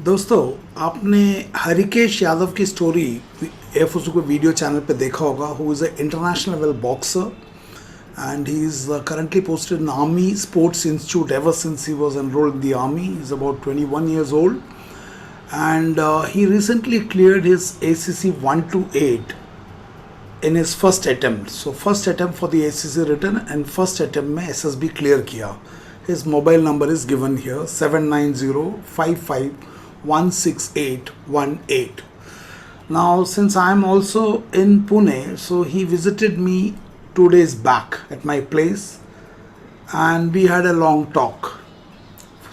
दोस्तों, आपने हरिकेश यादव की स्टोरी AFOSOP के वीडियो चैनल पे देखा होगा. Who is a international level boxer and he is currently posted in Army Sports Institute ever since he was enrolled in the Army. He's about 21 years old, and he recently cleared his ACC 128 in his first attempt. So first attempt for the ACC written and first attempt में SSB clear किया. His mobile number is given here 79055168818. Now since I am also in Pune, so he visited me 2 days back at my place and we had a long talk,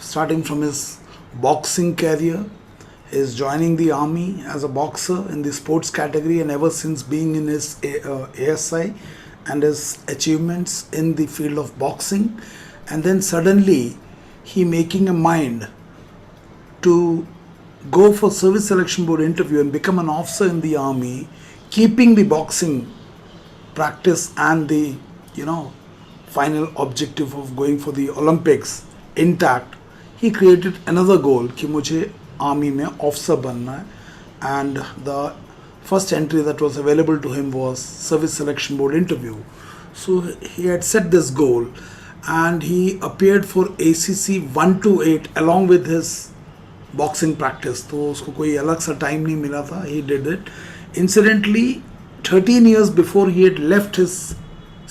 starting from his boxing career, his joining the army as a boxer in the sports category, and ever since being in his ASI and his achievements in the field of boxing, and then suddenly he making a mind to go for service selection board interview and become an officer in the army, keeping the boxing practice and the final objective of going for the Olympics intact. He created another goal कि मुझे army में officer बनना है, and the first entry that was available to him was service selection board interview. So he had set this goal and he appeared for ACC 128 along with his boxing practice. तो उसको कोई अलग सा time नहीं मिला था. He did it. Incidentally, 13 years before he had left his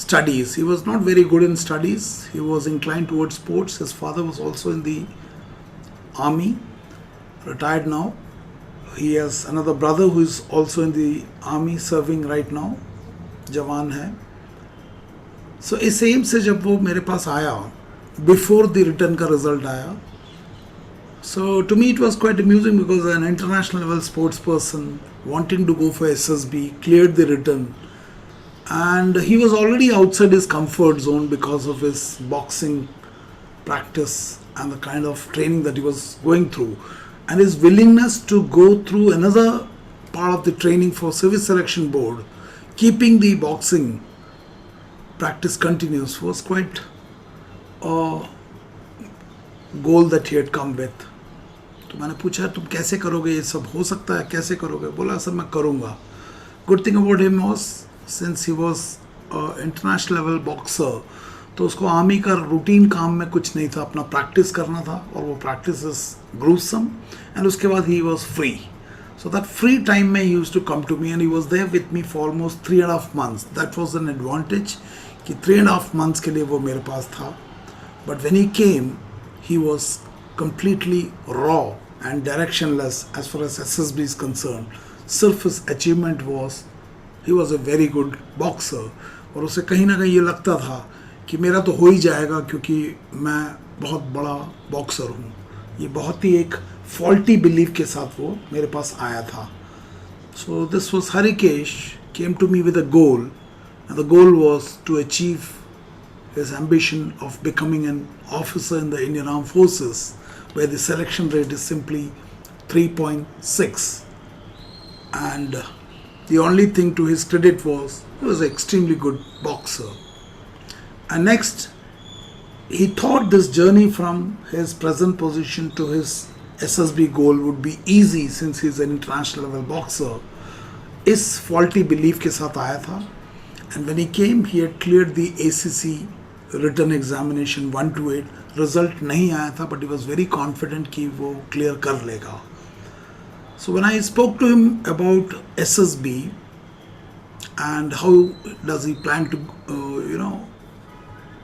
studies, he was not very good in studies. He was inclined towards sports. His father was also in the army, retired now. He has another brother who is also in the army, serving right now, जवान है. So इस M से जब वो मेरे पास आया, before the return का result आया, so to me it was quite amusing because an international level sports person wanting to go for SSB, cleared the return, and he was already outside his comfort zone because of his boxing practice and the kind of training that he was going through, and his willingness to go through another part of the training for service selection board, keeping the boxing practice continuous, was quite a goal that he had come with. तो मैंने पूछा तुम कैसे करोगे, ये सब हो सकता है, कैसे करोगे? बोला सर मैं करूँगा. Good thing about him was since he was international level boxer, तो उसको आर्मी का रूटीन काम में कुछ नहीं था, अपना प्रैक्टिस करना था, और वो प्रैक्टिस इज ग्रूसम, एंड उसके बाद he was free. So that free time में he used to come to me and he was there with me for almost 3.5 months. That was an advantage कि 3.5 months के लिए वो मेरे पास था. But when he came he was completely raw and directionless as far as SSB is concerned. सिर्फ his achievement was he was a very good boxer, और उसे कहीं ना कहीं ये लगता था कि मेरा तो हो ही जाएगा क्योंकि मैं बहुत बड़ा बॉक्सर हूँ. ये बहुत ही एक फॉल्टी बिलीफ के साथ वो मेरे पास आया था. So this was Harikesh came to me with a goal, and the goal was to achieve his ambition of becoming an officer in the Indian Armed Forces, where the selection rate is simply 3.6, and the only thing to his credit was he was an extremely good boxer. And next, he thought this journey from his present position to his SSB goal would be easy since he is an international level boxer. इस faulty belief के साथ आया था, and when he came he had cleared the ACC written examination 128. Result नहीं आया था, but he was very confident कि वो clear कर लेगा. So when I spoke to him about SSB and how does he plan to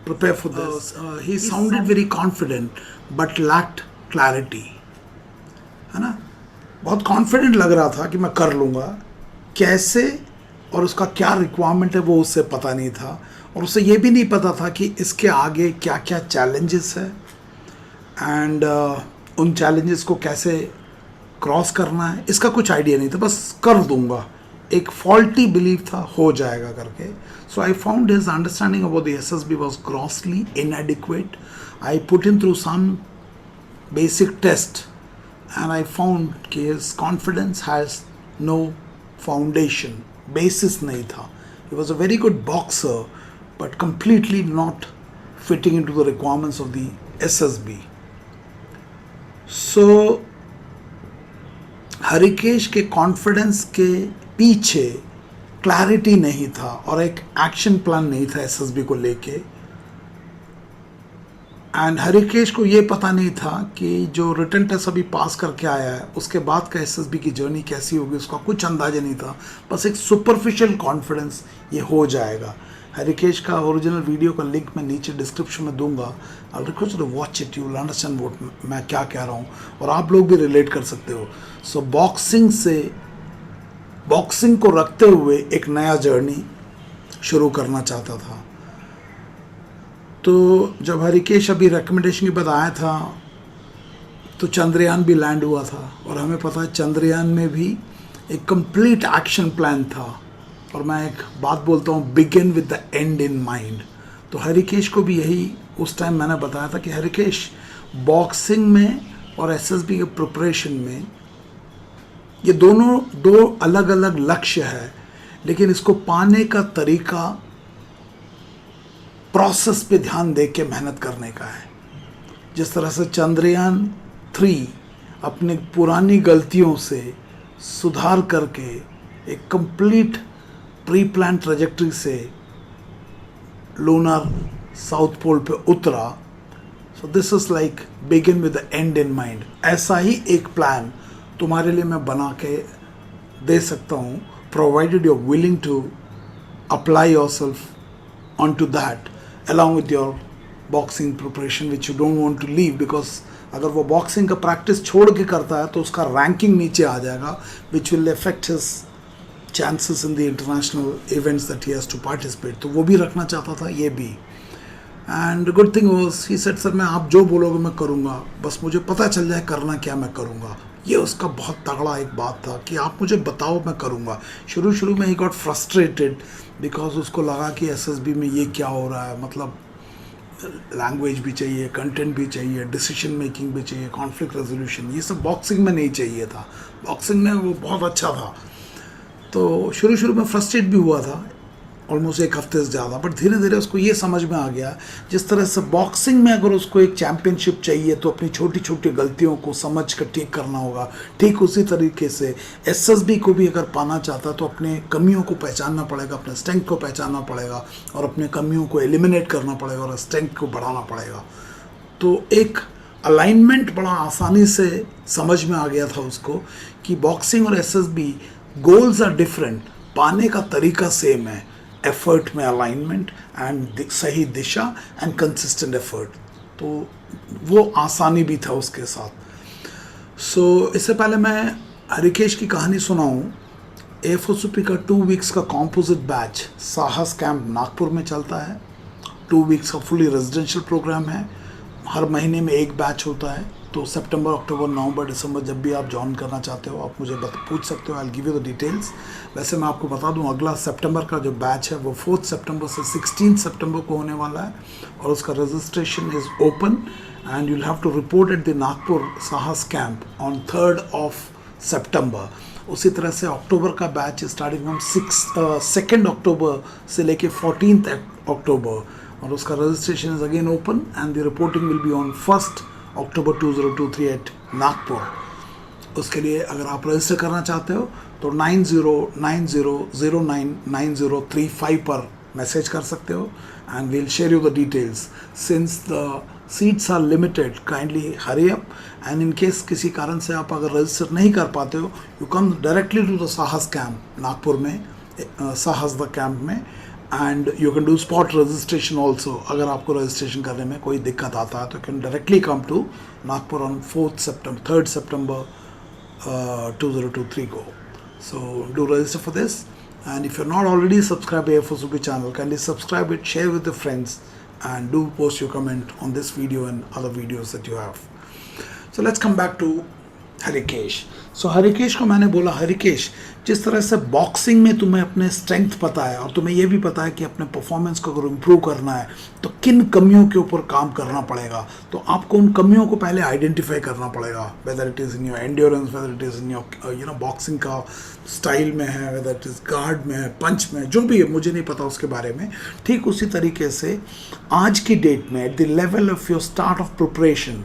prepare for this, he sounded very confident but lacked clarity. है ना, बहुत confident लग रहा था कि मैं कर लूँगा, कैसे और उसका क्या रिक्वायरमेंट है वो उससे पता नहीं था, और उसे ये भी नहीं पता था कि इसके आगे क्या क्या चैलेंजेस है, एंड उन चैलेंजेस को कैसे क्रॉस करना है, इसका कुछ आइडिया नहीं था. बस कर दूंगा, एक फॉल्टी बिलीफ था, हो जाएगा करके. So I found his understanding about the SSB was grossly inadequate. I put him through some basic test and I found कि his confidence has no foundation, basis नहीं था. He was a very good boxer but completely not fitting into the requirements of the SSB. So Harikesh के confidence के पीछे clarity नहीं था और एक एक्शन प्लान नहीं था एसएसबी को लेके। एंड हरिकेश को ये पता नहीं था कि जो रिटन टेस्ट अभी पास करके आया है उसके बाद का एसएसबी की जर्नी कैसी होगी, उसका कुछ अंदाजा नहीं था। बस एक सुपरफिशियल कॉन्फिडेंस ये हो जाएगा। हरिकेश का ओरिजिनल वीडियो का लिंक मैं नीचे डिस्क्रिप्शन में दूंगा। I request to watch it, you will understand what मैं क्या कह रहा हूँ और आप लोग भी रिलेट कर सकते हो। सो बॉक्सिंग को रखते हुए एक नया जर्नी शुरू करना चाहता था। तो जब हरिकेश अभी रिकमेंडेशन के बाद आया था तो चंद्रयान भी लैंड हुआ था और हमें पता है चंद्रयान में भी एक कंप्लीट एक्शन प्लान था। और मैं एक बात बोलता हूँ, begin with the and in mind. तो हरिकेश को भी यही उस टाइम मैंने बताया था कि हरिकेश, बॉक्सिंग में और एसएसबी के प्रिपरेशन में ये दोनों दो अलग अलग लक्ष्य है, लेकिन इसको पाने का तरीका प्रोसेस पे ध्यान दे के मेहनत करने का है। जिस तरह से चंद्रयान 3 अपने पुरानी गलतियों से सुधार करके एक कंप्लीट प्री प्लान ट्रेजेक्ट्री से लूनर साउथ पोल पे उतरा। So this is like begin with the and in mind. ऐसा ही एक प्लान तुम्हारे लिए मैं बना के दे सकता हूँ, provided you are willing to apply yourself on to that along with your boxing preparation which you don't want to leave, because अगर वो बॉक्सिंग का प्रैक्टिस छोड़ के करता है तो उसका रैंकिंग नीचे आ जाएगा, which will affect his chances in the international events that he has to participate। तो वो भी रखना चाहता था, ये भी। And good thing was he said, sir मैं आप जो बोलोगे मैं करूँगा, बस मुझे पता चल जाए करना क्या मैं करूँगा। ये उसका बहुत तगड़ा एक बात था कि आप मुझे बताओ मैं करूँगा। शुरू में ही गॉट फ्रस्ट्रेटेड बिकॉज उसको लगा कि एसएसबी में ये क्या हो रहा है, मतलब लैंग्वेज भी चाहिए, कंटेंट भी चाहिए, डिसीजन मेकिंग भी चाहिए, कॉन्फ्लिक्ट रेजोल्यूशन, ये सब बॉक्सिंग में नहीं चाहिए था। बॉक्सिंग में वो बहुत अच्छा था। तो शुरू में फ्रस्ट्रेट भी हुआ था, ऑलमोस्ट एक हफ्ते से ज़्यादा, बट धीरे धीरे उसको ये समझ में आ गया जिस तरह से बॉक्सिंग में अगर उसको एक चैम्पियनशिप चाहिए तो अपनी छोटी छोटी गलतियों को समझ कर ठीक करना होगा। ठीक उसी तरीके से एसएसबी को भी अगर पाना चाहता तो अपने कमियों को पहचानना पड़ेगा, अपने स्ट्रेंथ को पहचानना पड़ेगा और अपने कमियों को एलिमिनेट करना पड़ेगा और स्ट्रेंथ को बढ़ाना पड़ेगा। तो एक अलाइनमेंट बड़ा आसानी से समझ में आ गया था उसको कि बॉक्सिंग और एसएसबी गोल्स आर डिफरेंट, पाने का तरीका सेम है। एफर्ट में अलाइनमेंट एंड सही दिशा एंड कंसिस्टेंट एफर्ट, तो वो आसानी भी था उसके साथ। सो इससे पहले मैं हरिकेश की कहानी सुनाऊं। एफओसोपी का 2 वीक्स का कॉम्पोजिट बैच साहस कैंप नागपुर में चलता है। 2 वीक्स का फुली रेजिडेंशियल प्रोग्राम है। हर महीने में एक बैच होता है। तो सितंबर, अक्टूबर, नवंबर, दिसंबर जब भी आप ज्वाइन करना चाहते हो आप मुझे पूछ सकते हो। I will give you the details. वैसे मैं आपको बता दूं, अगला सितंबर का जो बैच है वो 4 सितंबर से 16 सितंबर को होने वाला है और उसका registration is open and you will have to report at the Nagpur Sahas camp on 3 सितंबर। उसी तरह से अक्टूबर का बैच स्टार्टिंग फ्रॉम 2 अक्टूबर से लेके 14 अक्टूबर और उसका registration is again open and the reporting will be on 1 October 2023 at Nagpur. उसके लिए अगर आप रजिस्टर करना चाहते हो तो 9090099035 पर मैसेज कर सकते हो and we'll share you the details. Since the seats are limited, kindly hurry up and in case किसी कारण से आप अगर रजिस्टर नहीं कर पाते हो, you come directly to the Sahas camp Nagpur में, साहस द कैंप में, and you can do spot registration also. अगर आपको रजिस्ट्रेशन करने में कोई दिक्कत आता है तो can directly come to Nagpur on 3 September 2023 go. So do register for this, and if you're not already subscribed to AFOSOP channel, kindly subscribe it, share with your friends, and do post your comment on this video and other videos that you have. So let's come back to Harikesh. So Harikesh को मैंने बोला, हरिकेश जिस तरह से boxing में तुम्हें अपने strength पता है और तुम्हें ये भी पता है कि अपने परफॉर्मेंस को अगर इम्प्रूव करना है तो किन कमियों के ऊपर काम करना पड़ेगा, तो आपको उन कमियों को पहले आइडेंटिफाई करना पड़ेगा। Whether it is in your endurance, whether it is in your boxing का स्टाइल में है, वेदर इट इज़ गार्ड में है, पंच में, जो भी है मुझे नहीं पता उसके बारे में। ठीक उसी तरीके से आज की डेट में at the level of your start of preparation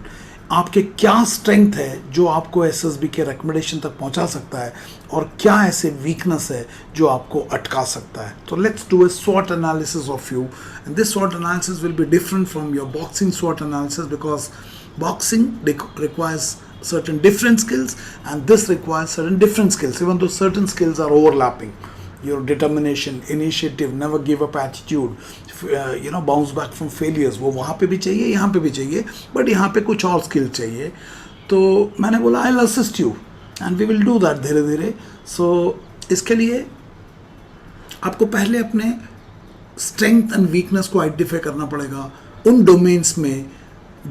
आपके क्या स्ट्रेंथ है जो आपको एसएसबी के रिकमेंडेशन तक पहुंचा सकता है, और क्या ऐसे वीकनेस है जो आपको अटका सकता है. तो let's do a SWOT analysis of you, and this SWOT analysis will be different from your boxing SWOT analysis because boxing requires certain different skills and this requires certain different skills, even though certain skills are overlapping. Your determination, initiative, never give up attitude, bounce back from failures, वो वहाँ पे भी चाहिए, यहाँ पे भी चाहिए, but यहाँ पे कुछ और स्किल चाहिए. तो मैंने बोला I'll assist you and we will do that धीरे धीरे. So इसके लिए आपको पहले अपने स्ट्रेंथ एंड वीकनेस को आइडेंटिफाई करना पड़ेगा उन डोमेन्स में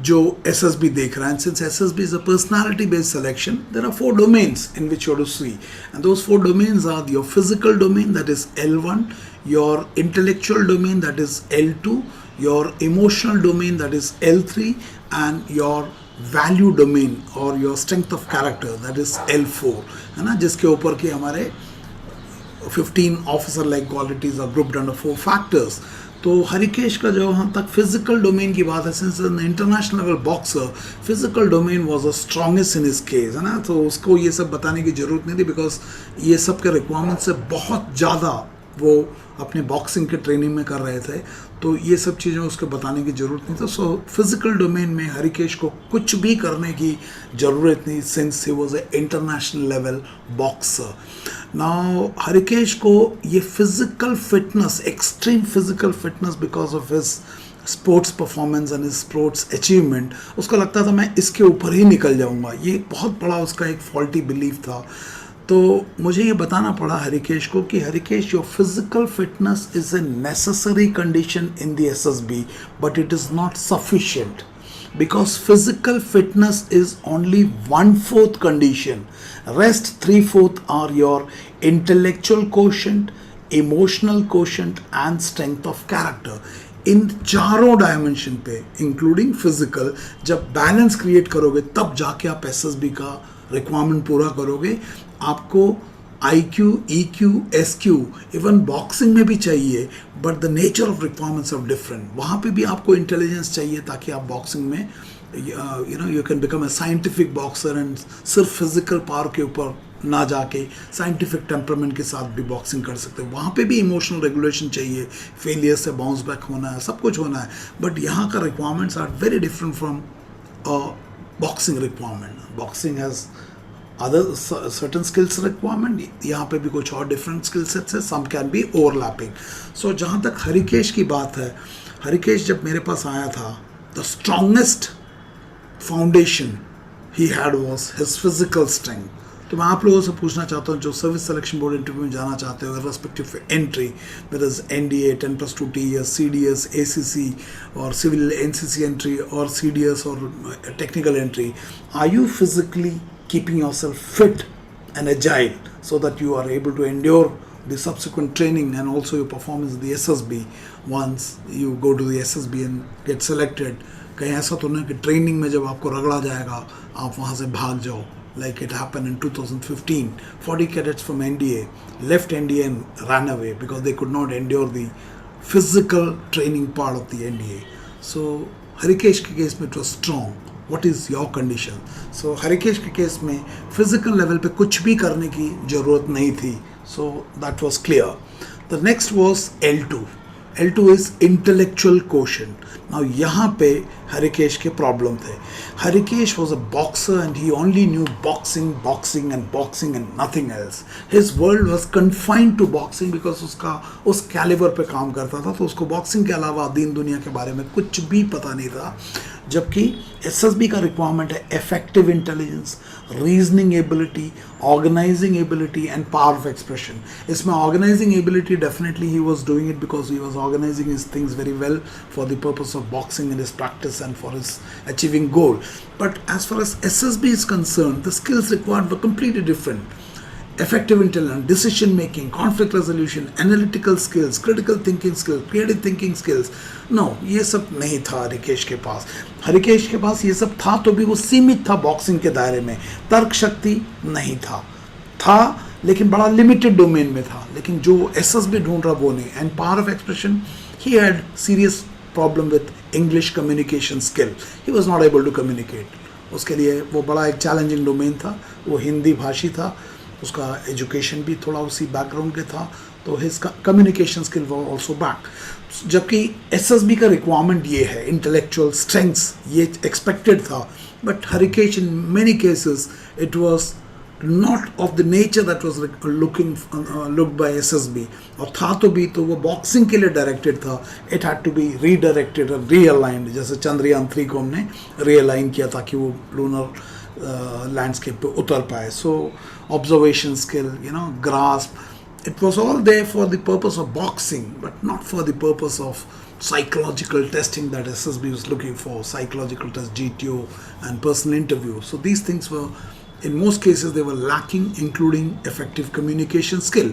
जो SSB देख रहा है. And since SSB is a personality based selection, there are 4 domains in which you have to see, and those 4 domains are your physical domain, that is L1, your intellectual domain, that is L2, your emotional domain, that is L3, and your value domain or your strength of character, that is L4, है ना, जिसके ऊपर के हमारे 15 officer like qualities are grouped under 4 factors. तो हरिकेश का जो यहाँ तक फिजिकल डोमेन की बात है, since an international level boxer, physical domain was the strongest in his case, है ना. तो उसको ये सब बताने की ज़रूरत नहीं थी बिकॉज ये सब के रिक्वायरमेंट से बहुत ज़्यादा वो अपने बॉक्सिंग के ट्रेनिंग में कर रहे थे, तो ये सब चीज़ें उसको बताने की ज़रूरत नहीं थी. सो फिजिकल डोमेन में हरिकेश को कुछ भी करने की ज़रूरत नहीं, since he was a international level boxer. Now Harikesh को ये physical fitness, extreme physical fitness because of his sports performance and sports achievement, उसको लगता था मैं इसके ऊपर ही निकल जाऊंगा. ये बहुत बड़ा उसका एक फॉल्टी बिलीफ था. तो मुझे ये बताना पड़ा हरिकेश को कि Harikesh, your physical fitness is a necessary condition in the SSB, but it is not sufficient because physical fitness is only 1/4 condition. Rest 3/4 are your intellectual quotient, emotional quotient and strength of character. इन चारों dimension पे including physical जब balance create करोगे तब जाके आप SSB का requirement पूरा करोगे. आपको IQ, EQ, SQ even boxing में भी चाहिए, but the nature of requirements of different. वहाँ पे भी आपको इंटेलिजेंस चाहिए ताकि आप बॉक्सिंग में you can become a scientific boxer and सिर्फ फिजिकल पावर के ऊपर ना जाके साइंटिफिक टेम्परामेंट के साथ भी बॉक्सिंग कर सकते हो. वहाँ पे भी इमोशनल रेगुलेशन चाहिए, फेलियर से बाउंस बैक होना है, सब कुछ होना है, बट यहाँ का requirements are very different from boxing requirement. Boxing has other certain skills requirement, यहाँ पे भी कुछ और different skill sets है, some can be overlapping. So जहाँ तक हरिकेश की बात है, हरिकेश जब मेरे पास आया था, the strongest foundation he had was his physical strength. तो मैं आप लोगों से पूछना चाहता हूँ जो सर्विस सिलेक्शन बोर्ड इंटरव्यू में जाना चाहते हो respective entry, with NDA 10+2 TS, CDS, ACC और सिविल NCC एंट्री और CDS और technical entry, are you physically keeping yourself fit and agile so that you are able to endure the subsequent training and also your performance in the SSB once you go to the SSB and get selected. कहीं ऐसा तो नहीं कि training में जब आपको रगड़ा जाएगा आप वहाँ से भाग जाओ, like it happened in 2015. 40 cadets from NDA left NDA and ran away because they could not endure the physical training part of the NDA. So Harikesh के केस में it was strong. What is your condition? So Harikesh के case में physical level पे कुछ भी करने की ज़रूरत नहीं थी. So that was clear. The next was L2. L2 is intellectual quotient. Now यहाँ पे हरिकेश के प्रॉब्लम थे. Harikesh was a boxer and he only knew boxing, boxing and boxing and nothing else. His world was confined to boxing because उसका उस calibre पे काम करता था, तो उसको बॉक्सिंग के अलावा दीन दुनिया के बारे में कुछ भी पता नहीं था. जबकि SSB का रिक्वायरमेंट है effective intelligence, reasoning ability, organising ability and power of expression. इसमें organising ability definitely he was doing it because he was organising his things very well for the purpose of boxing in his practice and for his achieving goal. But as far as SSB is concerned, the skills required were completely different. Effective intelligence, decision making, conflict resolution, analytical skills, critical thinking skills, creative thinking skills. No, ये सब नहीं था हरिकेश के पास. हरिकेश के पास ये सब था तो भी वो सीमित था बॉक्सिंग के दायरे में. तर्क शक्ति नहीं था लेकिन बड़ा लिमिटेड डोमेन में था. लेकिन जो SSB ढूंढ रहा वो नहीं. And power of expression, he had serious problem with English communication skill. He was not able to communicate. उसके लिए वो बड़ा एक चैलेंजिंग डोमेन था, वो हिंदी भाषी था, उसका एजुकेशन भी थोड़ा उसी बैकग्राउंड के था, तो हिज कम्युनिकेशन स्किल वो ऑल्सो बैक। जबकि एसएसबी का रिक्वायरमेंट ये है, इंटेलेक्चुअल स्ट्रेंथ्स ये एक्सपेक्टेड था, but Harikesh in many cases it was not of the nature that was looked by SSB, और था तो वो बॉक्सिंग के लिए डायरेक्टेड था। It had to be redirected और रीअलाइंड, जैसे चंद्रयान 3 को हमने रीअलाइन किया ताकि वो लूनर लैंडस्केप पे उतर पाए। So observation skill, grasp, it was all there for the purpose of boxing, but not for the purpose of psychological testing that SSB was looking for, psychological test, GTO and personal interview. So these things were, in most cases they were lacking, including effective communication skill.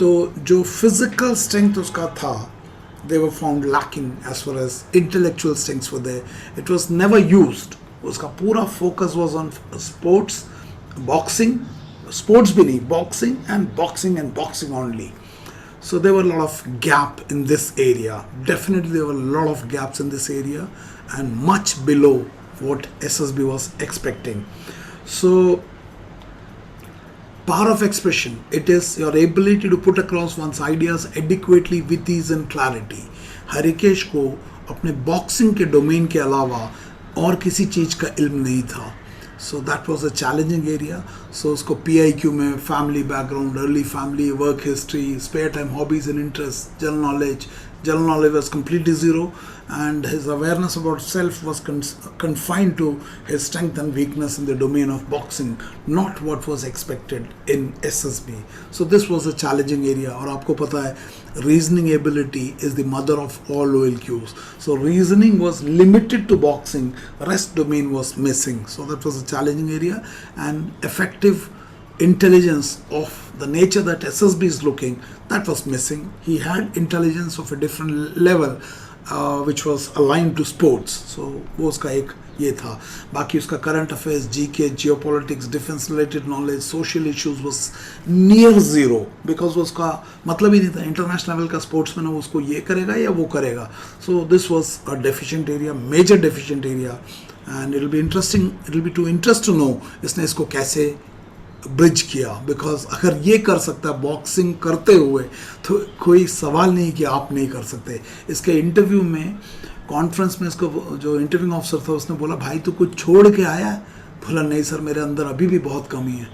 तो जो physical strength उसका था, they were found lacking as far as intellectual strengths were there. It was never used. उसका पूरा focus was on sports, boxing, sports भी नहीं, boxing and boxing only. So there were a lot of gap in this area. Definitely there were a lot of gaps in this area and much below what SSB was expecting. So power of expression, it is your ability to put across one's ideas adequately with ease and clarity. Harikesh को अपने boxing के domain के अलावा और किसी चीज़ का इल्म नहीं था. So that was a challenging area. So उसको PIQ में family background, early family, work history, spare time, hobbies and interests, general knowledge was completely zero, and his awareness about self was confined to his strength and weakness in the domain of boxing, not what was expected in SSB. So this was a challenging area. और आपको पता है reasoning ability is the mother of all OLQs. So reasoning was limited to boxing, rest domain was missing. So that was a challenging area, and effective intelligence of the nature that SSB is looking, that was missing. He had intelligence of a different level, which was aligned to sports. So वो उसका एक ये था. बाकी उसका current affairs, GK, geopolitics, defense related knowledge, social issues was near zero, because वो उसका मतलब ही नहीं था. इंटरनेशनल लेवल का स्पोर्ट्समैन है, वो उसको ये करेगा या वो करेगा. So this was a deficient area, major deficient area, and it will be interesting, it will be to interest to know इसने इसको कैसे ब्रिज किया. बिकॉज अगर ये कर सकता है बॉक्सिंग करते हुए, तो कोई सवाल नहीं कि आप नहीं कर सकते. इसके इंटरव्यू में, कॉन्फ्रेंस में, इसको जो इंटरव्यूइंग ऑफिसर था उसने बोला, भाई तू कुछ छोड़ के आया है? बोला नहीं सर, मेरे अंदर अभी भी बहुत कमी है.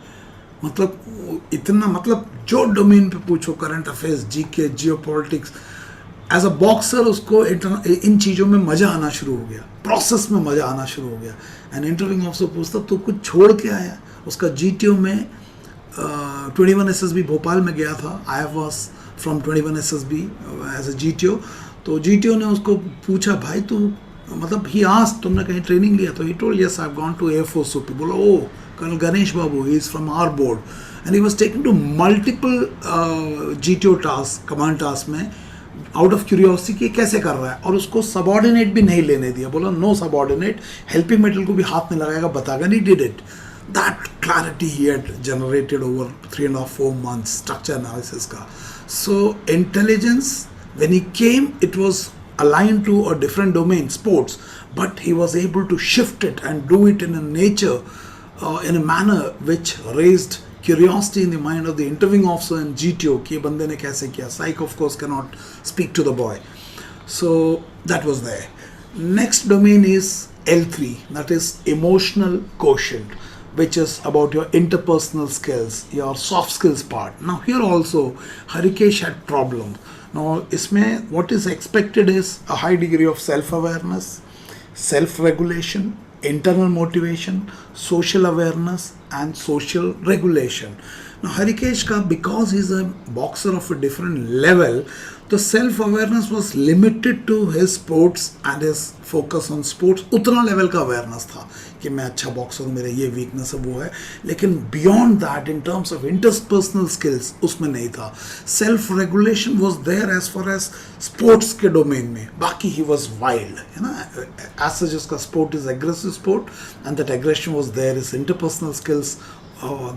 मतलब इतना, मतलब जो डोमेन पे पूछो, current affairs, GK, geopolitics, as a boxer उसको इन चीज़ों में मज़ा आना शुरू हो गया, प्रोसेस में मज़ा आना शुरू हो गया. एंड इंटरव्यूइंग ऑफिसर पूछता तू कुछ छोड़ के आया? उसका GTO में 21 SSB भोपाल में गया था. I was from 21 SSB as a GTO. तो GTO ने उसको पूछा, भाई तू, मतलब ही आस्क्ड, तुमने कहीं ट्रेनिंग लिया? तो he told yes, I have gone to AFOSOP. बोला oh, call Ganesh Babu, he is from our board, and he was taken to multiple GTO task, command task में, आउट ऑफ क्यूरियोसिटी कि कैसे कर रहा है. और उसको सबॉर्डिनेट भी नहीं लेने दिया. बोला नो सबॉर्डिनेट, हेल्पिंग मेटल को भी हाथ नहीं लगाएगा, बताएगा नहीं. Did it. That clarity he had generated over 3.5-4 months structure analysis ka. So intelligence, when he came, it was aligned to a different domain, sports, but he was able to shift it and do it in a nature, in a manner which raised curiosity in the mind of the interviewing officer and GTO कि बंदे ने कैसे किया. Psych of course cannot speak to the boy. So that was there. Next domain is L3, that is emotional quotient, which is about your interpersonal skills, your soft skills part. Now here also Harikesh had problems. Now isme what is expected is a high degree of self-awareness, self-regulation, internal motivation, social awareness and social regulation. Now Harikesh ka, because he's a boxer of a different level, the self-awareness was limited to his sports and his focus on sports. उतना level का awareness था कि मैं अच्छा boxer हूँ, मेरे ये weakness है, वो है. लेकिन beyond that, in terms of interpersonal skills, उसमें नहीं था. Self regulation was there as far as sports के डोमेन में. बाकी ही वॉज वाइल्ड, है ना. एज सच इसका sport is aggressive sport, and that aggression was there. Is interpersonal skills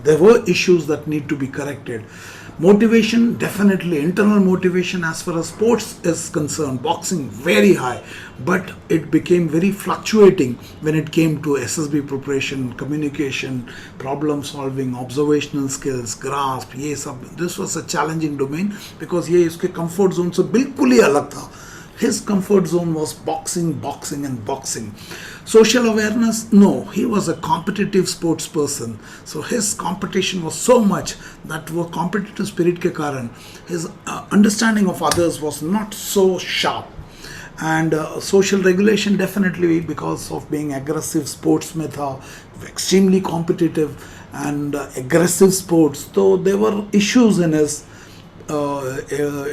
there were issues that need to be corrected. Motivation, definitely internal motivation as far as sports is concerned, boxing very high, but it became very fluctuating when it came to SSB preparation, communication, problem solving, observational skills, grasp, ये सब. This was a challenging domain because ये इसके comfort zone से बिल्कुल ही अलग था. His comfort zone was boxing, boxing and boxing. Social awareness, no, he was a competitive sports person. So his competition was so much that वो competitive spirit के कारण his understanding of others was not so sharp. And social regulation, definitely because of being aggressive sports में था, extremely competitive and aggressive sports. So there were issues in his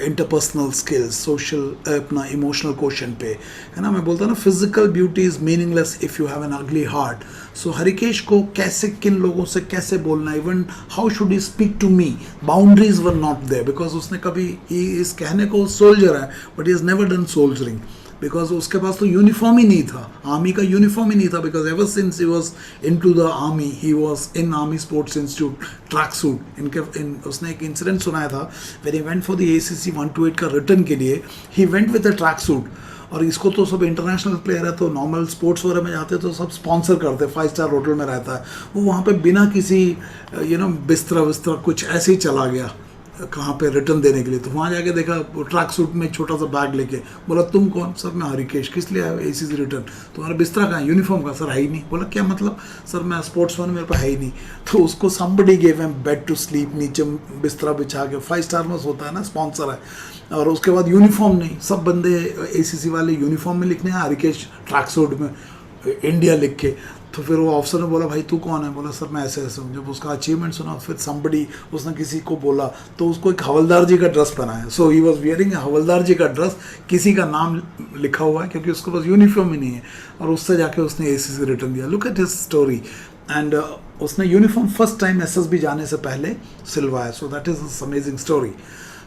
interpersonal skills, social अपना emotional quotient पे है ना. मैं बोलता ना physical beauty is meaningless if you have an ugly heart. So Harikesh को कैसे किन लोगों से कैसे बोलना, even how should he speak to me, boundaries were not there because उसने कभी he is कहने को soldier है but he has never done soldiering. Because उसके पास तो यूनिफॉर्म ही नहीं था, आर्मी का यूनिफॉर्म ही नहीं था. Because ever since he was in to the army, he was in army sports institute, track suit. उसने एक इंसिडेंट सुनाया था when he went for the ACC 128 का रिटर्न के लिए, he went with a track suit. और इसको तो सब इंटरनेशनल प्लेयर है तो नॉर्मल स्पोर्ट्स वगैरह में जाते तो सब स्पॉन्सर करते, 5 स्टार होटल में रहता है वो. वहाँ पे बिना किसी बिस्तरा विस्तरा कुछ ऐसे ही चला गया कहाँ पे रिटर्न देने के लिए. तो वहाँ जाके देखा ट्रैक सूट में छोटा सा बैग लेके, बोला तुम कौन? सर मैं हरिकेश. किस लिए आया? ACC return. तुम्हारा बिस्तरा कहाँ है? यूनिफॉर्म का. सर है ही नहीं. बोला क्या मतलब? सर मैं स्पोर्ट्स मैन, मेरे पास है ही नहीं. तो उसको somebody gave him bed to sleep, नीचे बिस्तरा बिछा के, 5 स्टार में होता है ना, स्पॉन्सर है. और उसके बाद यूनिफॉर्म नहीं, सब बंदे ACC वाले यूनिफॉर्म में लिखने हैं, हरिकेश ट्रैक सूट में इंडिया लिख के. तो फिर वो ऑफिसर ने बोला भाई तू कौन है? बोला सर मैं ऐसे ऐसे हूँ. जब उसका अचीवमेंट सुना फिर somebody, उसने किसी को बोला तो उसको एक हवलदार जी का ड्रेस पहनाया. सो ही वॉज वियरिंग हवलदार जी का ड्रेस, किसी का नाम लिखा हुआ है क्योंकि उसके पास यूनिफॉर्म ही नहीं है. और उससे जाके उसने ACC रिटर्न दिया. Look at his story. And उसने यूनिफॉर्म फर्स्ट टाइम SSB जाने से पहले सिलवाया. So that is amazing story.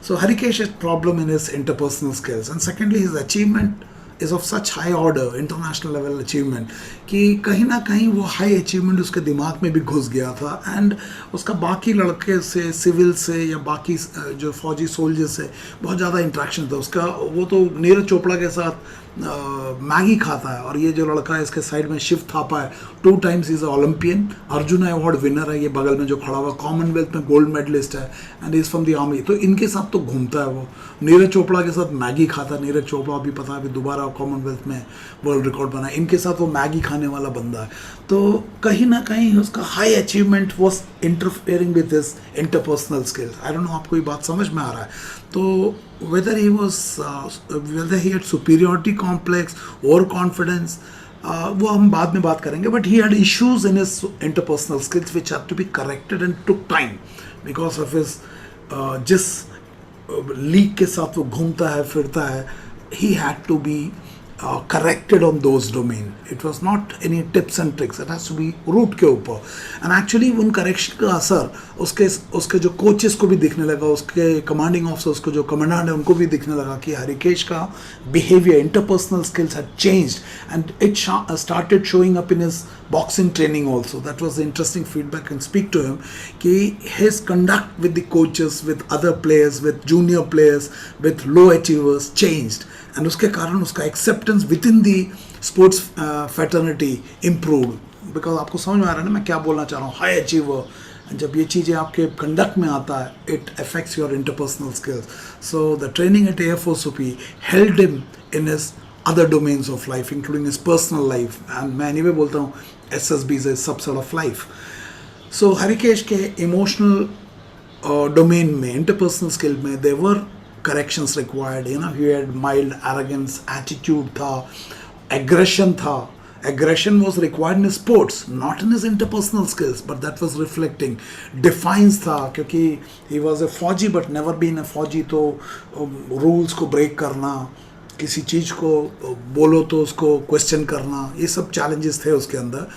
So Harikesh has problem in his interpersonal skills, and secondly his achievement is of such high order, international level achievement, कि कहीं ना कहीं वो हाई अचीवमेंट उसके दिमाग में भी घुस गया था. एंड उसका बाकी लड़के से, सिविल से या बाकी जो फौजी सोल्जर से बहुत ज़्यादा इंट्रैक्शन था उसका. वो तो नीरज चोपड़ा के साथ मैगी खाता है. और ये जो लड़का है इसके साइड में शिव थापा है, 2 times is Olympian, Arjun award winner है. ये बगल में जो खड़ा हुआ कॉमनवेल्थ में गोल्ड मेडलिस्ट है and is from the army. तो इनके साथ तो घूमता है वो. नीरज चोपड़ा के साथ मैगी खाता है. नीरज चोपड़ा अभी पता है अभी दोबारा कॉमनवेल्थ में वर्ल्ड रिकॉर्ड बना. इनके साथ वो मैगी खाने वाला बंदा है. तो कहीं ना कहीं उसका high achievement was interfering with his interpersonal skills. I don't know आपको ये बात समझ में आ रहा है? तो whether he had superiority complex or confidence, वो हम बाद में बात करेंगे. But he had issues in his interpersonal skills which had to be corrected and took time because of his जिस लीग के साथ वो घूमता है फिरता है, he had to be corrected on those domain. It was not any tips and tricks. It has to be root के ऊपर. And actually उन correction का असर उसके जो coaches को भी दिखने लगा, उसके commanding officers को जो commandant है उनको भी दिखने लगा कि हरिकेश का behavior, interpersonal skills had changed and it started showing up in his boxing training also. That was the interesting feedback and speak to him कि his conduct with the coaches, with other players, with junior players, with low achievers changed. And उसके कारण उसका acceptance within the sports fraternity improved. Because आपको समझ में आ रहा है ना मैं क्या बोलना चाह रहा हूँ? हाई अचीवर, जब ये चीज़ें आपके कंडक्ट में आता है, it affects your interpersonal skills. So the training at AFOSOP helped him in his other domains of life, including his personal life. And मैं anyway बोलता हूँ SSB is a subset of life. So Harikesh के emotional domain में, interpersonal skill में, there were corrections required. He had mild arrogance, attitude tha, aggression tha. Aggression was required in sports, not in his interpersonal skills, but that was reflecting. Defiance tha, क्योंकि he was a फौजी but never been a फौजी, तो rules को break करना, किसी चीज़ को बोलो तो उसको question करना, ये सब challenges थे उसके अंदर.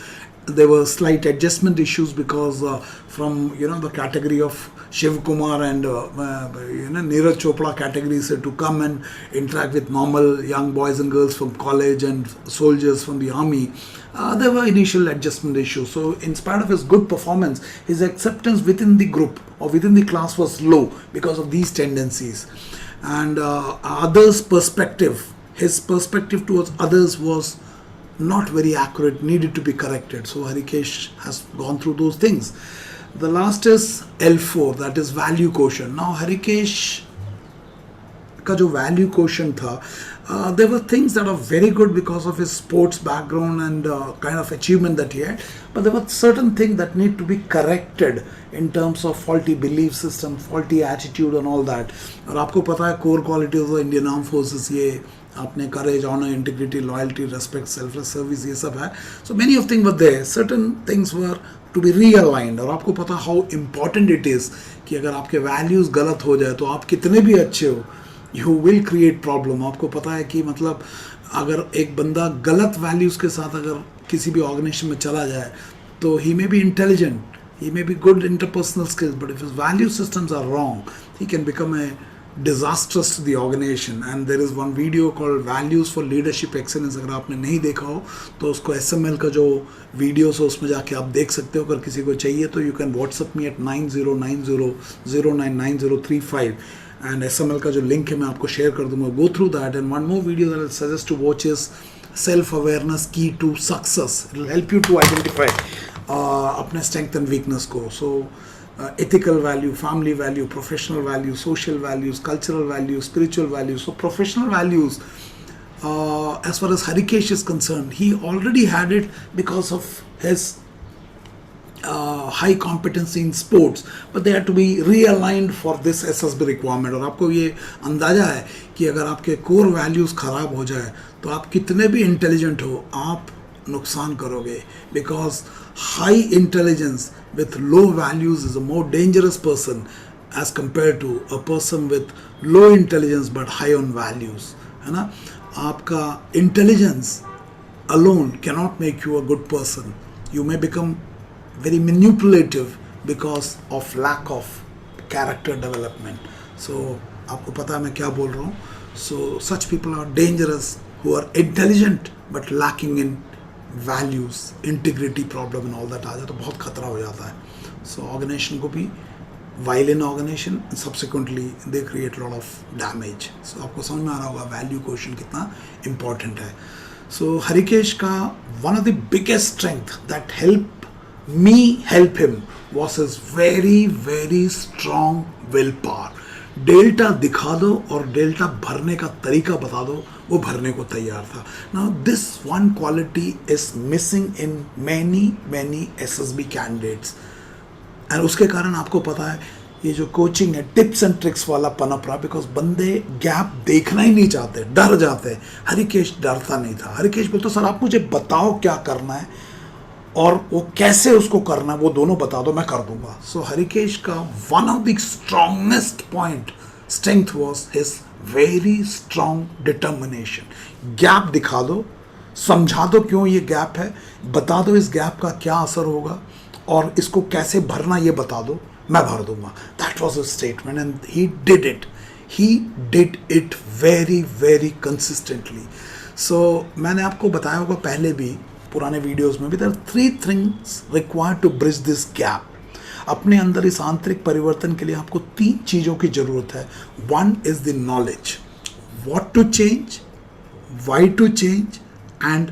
There were slight adjustment issues because from the category of Shiv Kumar and Neeraj Chopra categories to come and interact with normal young boys and girls from college and soldiers from the army, There were initial adjustment issues. So in spite of his good performance, his acceptance within the group or within the class was low because of these tendencies. And others' perspective, his perspective towards others was not very accurate, needed to be corrected. So Harikesh has gone through those things. The last is L4, that is value quotient. Now Harikesh का जो value question था, there were things that are very good because of his sports background and kind of achievement that he had, but there were certain things that need to be corrected in terms of faulty belief system, faulty attitude and all that. और आपको पता है core qualities of Indian Armed Forces ये आपने courage, honor, integrity, loyalty, respect, selfless service ये सब है. So many of things were there. Certain things were to be realigned. और आपको पता how important it is कि अगर आपके values गलत हो जाए तो आप कितने भी अच्छे हो, you will create problem. आपको पता है कि मतलब अगर एक बंदा गलत values के साथ अगर किसी भी organization में चला जाए तो he may be intelligent, he may be good interpersonal skills, but if his value systems are wrong, he can become a disastrous to the organization. And there is one video called Values for Leadership Excellence. अगर आपने नहीं देखा हो तो उसको SML का जो videos है उसमें जाके आप देख सकते हो. अगर किसी को चाहिए तो you can WhatsApp me at 9090099035 and SML का जो लिंक है मैं आपको शेयर कर दूंगा. Go through that. And one more video that I'll suggest to watch is Self-Awareness Key to Success. It will help you to identify अपने strength and weakness को. So ethical value, family value, professional value, social values, cultural values, spiritual values. So professional values, as far as Harikesh is concerned, he already had it because of his high competency in sports, but they had to be realigned for this SSB requirement. और आपको ये अंदाजा है कि अगर आपके core values खराब हो जाए तो आप कितने भी intelligent हो आप नुकसान करोगे, because high intelligence with low values is a more dangerous person as compared to a person with low intelligence but high on values, है ना. आपका intelligence alone cannot make you a good person. You may become very manipulative because of lack of character development. So आपको पता है मैं क्या बोल रहा हूँ. So such people are dangerous who are intelligent but lacking in values, integrity problem and all that आ जाए तो बहुत खतरा हो जाता है. So organization को भी violent organization subsequently they create a lot of damage. So आपको समझ में आ रहा होगा value quotient कितना important है. So Harikesh का one of the biggest strength that help him was his very very strong willpower. Delta दिखा दो और डेल्टा भरने का तरीका बता दो, वो भरने को तैयार था. Now this one quality is missing in many SSB candidates. And उसके कारण आपको पता है ये जो कोचिंग है टिप्स एंड ट्रिक्स वाला पनप रहा, बिकॉज बंदे गैप देखना ही नहीं चाहते, डर जाते. हरिकेश डरता नहीं था. हरिकेश बोलता सर आप मुझे बताओ क्या करना है और वो कैसे उसको करना है वो दोनों बता दो, मैं कर दूंगा. सो हरिकेश का one of the strongest point strength was his very strong determination. Gap दिखा दो, समझा दो क्यों ये गैप है, बता दो इस गैप का क्या असर होगा और इसको कैसे भरना ये बता दो, मैं भर दूंगा. That was his statement and he did it. He did it very very consistently. So मैंने आपको बताया होगा पहले भी पुराने वीडियोस में भी, there are 3 things required to bridge this gap. अपने अंदर इस आंतरिक परिवर्तन के लिए आपको 3 चीज़ों की ज़रूरत है. One is the knowledge, what to change, why to change and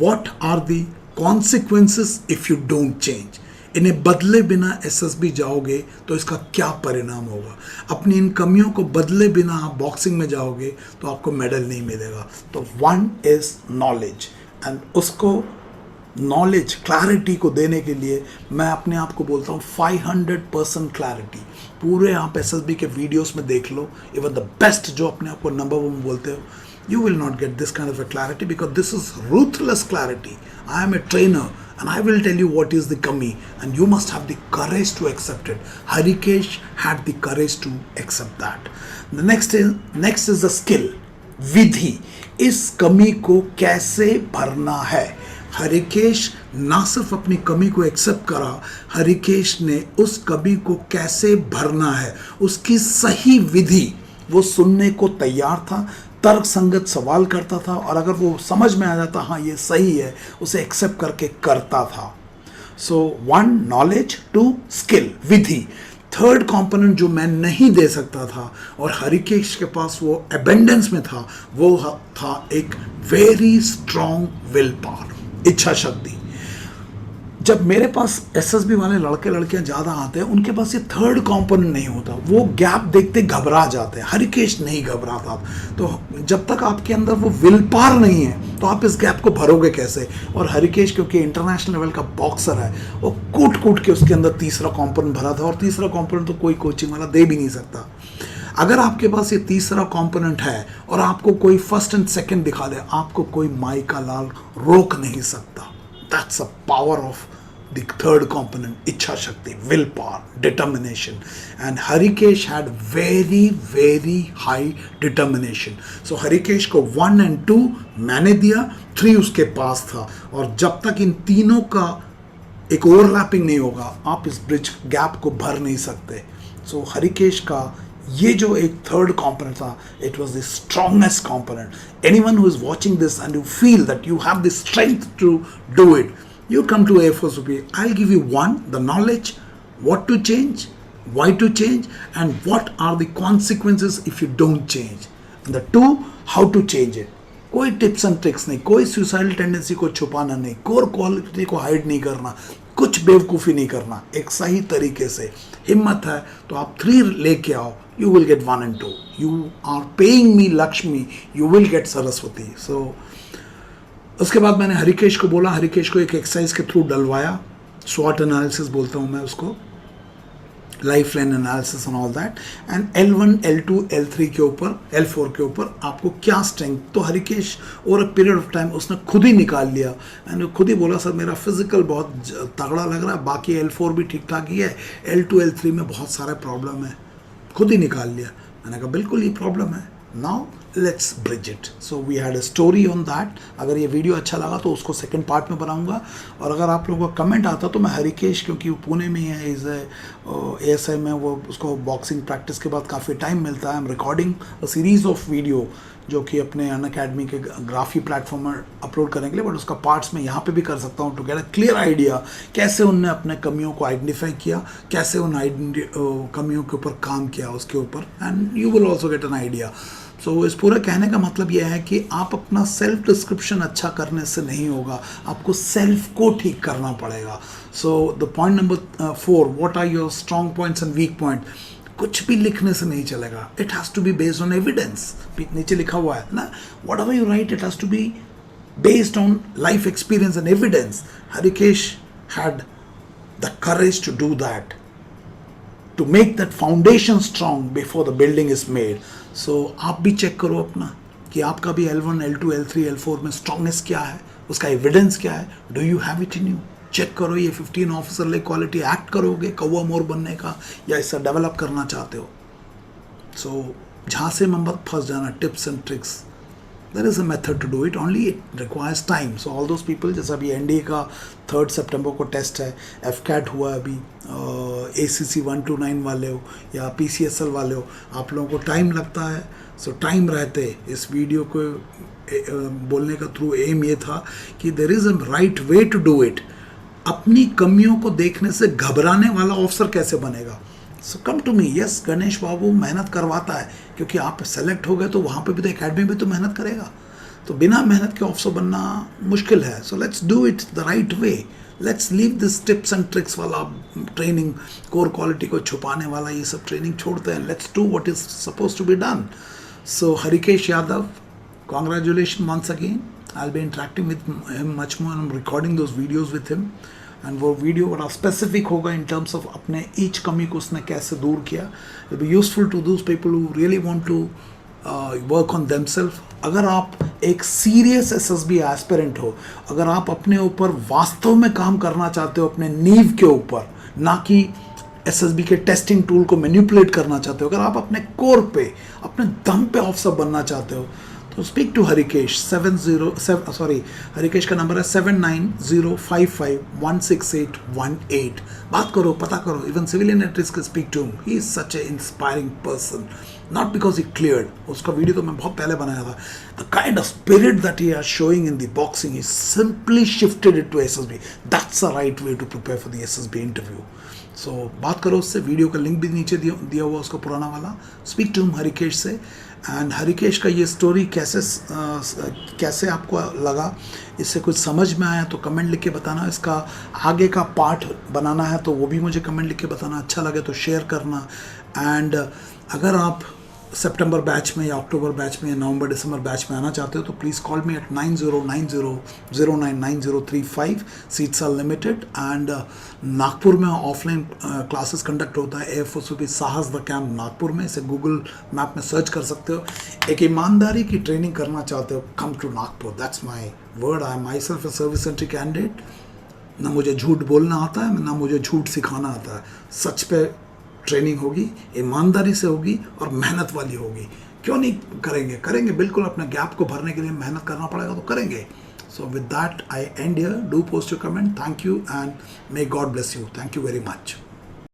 what are the consequences if you don't change. इन्हें बदले बिना SSB जाओगे तो इसका क्या परिणाम होगा. अपनी इन कमियों को बदले बिना आप बॉक्सिंग में जाओगे तो आपको मेडल नहीं मिलेगा. तो one is knowledge एंड उसको नॉलेज क्लैरिटी को देने के लिए मैं अपने आप को बोलता हूँ 500% क्लैरिटी. पूरे आप SSB के वीडियोस में देख लो, इवन द बेस्ट जो अपने आप को नंबर 1 बोलते हो, you will not get this kind of a clarity because this is ruthless clarity. I am a trainer and I will tell you what is the kami and you must have the courage to accept it. Harikesh had the courage to accept that. The next is the skill, विधि. इस कमी को कैसे भरना है. हरिकेश ना सिर्फ अपनी कमी को एक्सेप्ट करा, हरिकेश ने उस कमी को कैसे भरना है उसकी सही विधि वो सुनने को तैयार था, तर्क संगत सवाल करता था, और अगर वो समझ में आ जाता हाँ ये सही है, उसे एक्सेप्ट करके करता था. सो 1 नॉलेज, 2 स्किल, विधि. थर्ड कंपोनेंट जो मैं नहीं दे सकता था और हरिकेश के पास वो एबेंडेंस में था, वो था एक वेरी स्ट्रॉन्ग विल पावर, इच्छा शक्ति. जब मेरे पास एसएसबी वाले लड़के लड़कियां ज़्यादा आते हैं, उनके पास ये थर्ड कंपोनेंट नहीं होता, वो गैप देखते घबरा जाते हैं. हरिकेश नहीं घबराता. तो जब तक आपके अंदर वो विल पावर नहीं है तो आप इस गैप को भरोगे कैसे. और हरिकेश क्योंकि इंटरनेशनल लेवल का बॉक्सर है, वो कूट कूट के उसके अंदर तीसरा कंपोनेंट भरा था, और तीसरा कंपोनेंट तो कोई कोचिंग वाला दे भी नहीं सकता. अगर आपके पास ये तीसरा कंपोनेंट है और आपको कोई फर्स्ट एंड सेकंड दिखा दे, आपको कोई माई का लाल रोक नहीं सकता. That's a power of the third component, इच्छा शक्ति, will power, determination. And Harikesh had very high determination. So Harikesh को 1 and 2 मैंने दिया, 3 उसके पास था. और जब तक इन तीनों का एक ओवरलैपिंग नहीं होगा, आप इस ब्रिज गैप को भर नहीं सकते. सो हरिकेश का ये जो एक थर्ड कंपोनेंट था, it was the strongest component. Anyone who is watching this and you feel that you have the strength to do it, you come to AFOSOP. I'll give you 1, the knowledge, what to change, why to change, and what are the consequences if you don't change. And the 2, how to change it. कोई tips and tricks नहीं, कोई suicidal tendency को छुपाना नहीं, core quality को hide नहीं करना, कुछ बेवकूफ़ी नहीं करना. एक सही तरीके से हिम्मत है तो आप 3 लेके आओ. You will get 1 and 2. You are paying me Lakshmi, you will get Saraswati. So उसके बाद मैंने हरिकेश को बोला, हरिकेश को एक एक्सरसाइज के थ्रू डलवाया. स्वॉट एनालिसिस बोलता हूँ मैं उसको, life line analysis and all that. And L1, L2, L3 के ऊपर, L4 के ऊपर आपको क्या स्ट्रेंथ. तो Harikesh over a period of time उसने खुद ही निकाल लिया. एंड खुद ही बोला सर मेरा फिजिकल बहुत तगड़ा लग रहा है, बाकी L4 भी ठीक ठाक ही है, L2, L3 में बहुत सारे प्रॉब्लम है. खुद ही निकाल लिया. मैंने कहा बिल्कुल ये प्रॉब्लम है, now let's bridge it. So we had a story on that. अगर ये वीडियो अच्छा लगा तो उसको सेकंड पार्ट में बनाऊंगा. और अगर आप लोगों का कमेंट आता तो मैं हरिकेश, क्योंकि वो पुणे में है, इज़ ASI में, वो उसको बॉक्सिंग प्रैक्टिस के बाद काफ़ी टाइम मिलता है. आई am recording a series of video जो कि अपने अनअकैडमी के ग्राफी प्लेटफॉर्म पर अपलोड करने के लिए, बट उसका पार्ट्स मैं यहाँ पे भी कर सकता हूँ to get a clear idea कैसे उनने अपने कमियों को आइडेंटिफाई किया, कैसे उन कमियों के ऊपर काम किया उसके ऊपर, and you will also get an idea. So इस पूरे कहने का मतलब यह है कि आप अपना सेल्फ डिस्क्रिप्शन अच्छा करने से नहीं होगा, आपको सेल्फ को ठीक करना पड़ेगा. So the point number 4, what are your strong points and weak point. कुछ भी लिखने से नहीं चलेगा, it has to be based on evidence. नीचे लिखा हुआ है ना, whatever you write it has to be based on life experience and evidence. Harikesh had the courage to do that, to make that foundation strong before the building is made. So आप भी check करो अपना कि आपका भी L1, L2, L3, L4 में strongness क्या है, उसका एविडेंस क्या है. Do you have it in you. Check करो ये 15 ऑफिसर ले क्वालिटी एक्ट करोगे कौवा मोर बनने का, या इससे डेवलप करना चाहते हो. सो झांसे में मत फंस जाना. Tips and tricks, there is a method to do it, only it requires time. So all those people, जैसा अभी NDA का 3 सितंबर को टेस्ट है, FCAT हुआ अभी, ACC 129 वाले हो या PCSL वाले हो, आप लोगों को टाइम लगता है. सो टाइम रहते इस वीडियो को बोलने का थ्रू एम ये था कि there is a right way to do it. अपनी कमियों को देखने से घबराने वाला ऑफिसर कैसे बनेगा. So come to me. Yes, Ganesh Babu मेहनत करवाता है, क्योंकि आप सेलेक्ट हो गए तो वहाँ पे भी तो एकेडमी भी तो मेहनत करेगा. तो बिना मेहनत के ऑफिसर बनना मुश्किल है. So let's do it the right way. Let's leave this tips and tricks वाला ट्रेनिंग, कोर क्वालिटी को छुपाने वाला ये सब ट्रेनिंग छोड़ते हैं. Let's do what is suppose to be done. So Harikesh Yadav, congratulation once again. I will be interacting with him much more. I am recording those videos with him, and वो video बड़ा specific होगा in terms of अपने each कमी को उसने कैसे दूर किया. It be useful to those people who really want to work on themselves. अगर आप एक सीरियस SSB एस्पिरेंट हो, अगर आप अपने ऊपर वास्तव में काम करना चाहते हो, अपने नींव के ऊपर, ना कि SSB के टेस्टिंग टूल को मैनिपुलेट करना चाहते हो, अगर आप अपने कोर पे, अपने दम पे ऑफिसर बनना चाहते हो, तो speak to Harikesh 70 sorry Harikesh का नंबर है 7905516818। बात करो, पता करो। Even civilian at risk speak to him, he is such a inspiring person, not because he cleared. उसका वीडियो तो मैं बहुत पहले बनाया था। The kind of spirit that he are showing in the boxing, he simply shifted it to SSB। That's the right way to prepare for the SSB interview. सो बात करो उससे। वीडियो का लिंक भी नीचे दिया हुआ उसका पुराना वाला। स्पीक टू हिम हरिकेश से। एंड हरिकेश का ये स्टोरी कैसे आपको लगा, इससे कुछ समझ में आया तो कमेंट लिख के बताना। इसका आगे का पार्ट बनाना है तो वो भी मुझे कमेंट लिख के बताना। अच्छा लगे तो शेयर करना। एंड अगर आप सितंबर बैच में या अक्टूबर बैच में या नवंबर दिसंबर बैच में आना चाहते हो तो please call me at 9090099035। Seats are limited. And Nagpur में ऑफलाइन क्लासेस कंडक्ट होता है। AFOSOP साहस द कैंप नागपुर में। इसे गूगल मैप में सर्च कर सकते हो। एक ईमानदारी की ट्रेनिंग करना चाहते हो, come to Nagpur. That's my word. I am myself a service centre candidate. ना मुझे झूठ बोलना आता है, ना मुझे झूठ सिखाना आता है। सच पे ट्रेनिंग होगी, ईमानदारी से होगी और मेहनत वाली होगी। क्यों नहीं करेंगे? करेंगे बिल्कुल। अपने गैप को भरने के लिए मेहनत करना पड़ेगा तो करेंगे। So with that I and here. Do post your comment. Thank you and may God bless you. Thank you very much.